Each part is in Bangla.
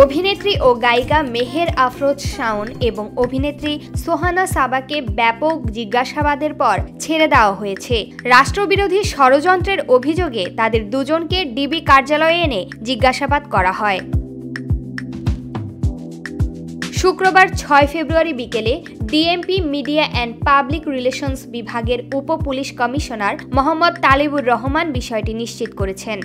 অভিনেত্রী ও গায়িকা মেহের আফরোজ শাওন এবং অভিনেত্রী সোহানা সাবাকে ব্যাপক জিজ্ঞাসাবাদের পর ছেড়ে দেওয়া হয়েছে। রাষ্ট্রবিরোধী ষড়যন্ত্রের অভিযোগে তাদের দুজনকে ডিবি কার্যালয়ে এনে জিজ্ঞাসাবাদ করা হয়। শুক্রবার ৬ ফেব্রুয়ারি বিকেলে DMP media and public relations বিভাগের উপ পুলিশ কমিশনার মোহাম্মদ তালিবুর রহমান বিষয়টি নিশ্চিত করেছেন।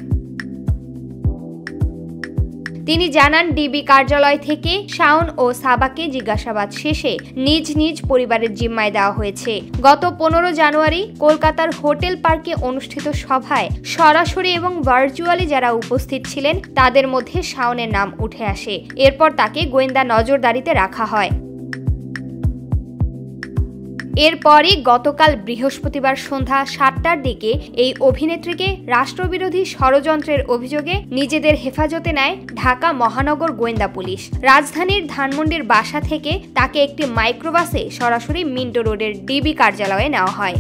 তিনি জানান, ডিবি কার্যালয় থেকে শাওন ও সাবাকে জিজ্ঞাসাবাদ শেষে নিজ নিজ পরিবারের জিম্মায় দেওয়া হয়েছে। গত ১৫ জানুয়ারি কলকাতার হোটেল পার্কে অনুষ্ঠিত সভায় সরাসরি এবং ভার্চুয়ালি যারা উপস্থিত ছিলেন তাদের মধ্যে শাওনের নাম উঠে আসে। এরপর তাকে গোয়েন্দা নজরদারিতে রাখা হয়। এরপরই গতকাল বৃহস্পতিবার সন্ধ্যা ৭টার দিকে এই অভিনেত্রীকে রাষ্ট্রবিরোধী ষড়যন্ত্রের অভিযোগে নিজেদের হেফাজতে নেয় ঢাকা মহানগর গোয়েন্দা পুলিশ। রাজধানীর ধানমন্ডির বাসা থেকে তাকে একটি মাইক্রোবাসে সরাসরি মিন্টো রোডের ডিবি কার্যালয়ে নেওয়া হয়।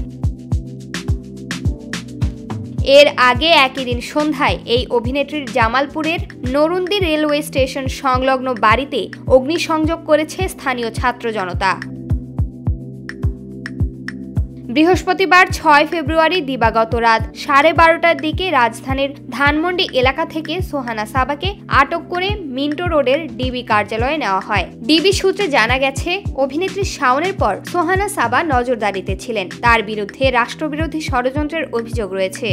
এর আগে একই দিন সন্ধ্যায় এই অভিনেত্রীর জামালপুরের নরুন্দি রেলওয়ে স্টেশন সংলগ্ন বাড়িতে অগ্নিসংযোগ করেছে স্থানীয় ছাত্র জনতা। বৃহস্পতিবার ৬ ফেব্রুয়ারি দিবাগত রাত 12:30টার দিকে রাজধানীর ধানমন্ডি এলাকা থেকে সোহানা সাবাকে আটক করে মিন্টো রোডের ডিবি কার্যালয়ে নেওয়া হয়। ডিবি সূত্রে জানা গেছে, অভিনেত্রী শাওনের পর সোহানা সাবা নজরদারিতে ছিলেন। তার বিরুদ্ধে রাষ্ট্রবিরোধী ষড়যন্ত্রের অভিযোগ রয়েছে।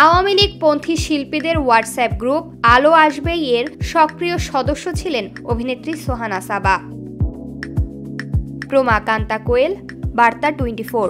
আওয়ামী লীগ পন্থী শিল্পীদের হোয়াটসঅ্যাপ গ্রুপ আলো আসবেই এর সক্রিয় সদস্য ছিলেন অভিনেত্রী সোহানা সাবা। প্রমা কান্তা কোয়েল, বার্তা 24।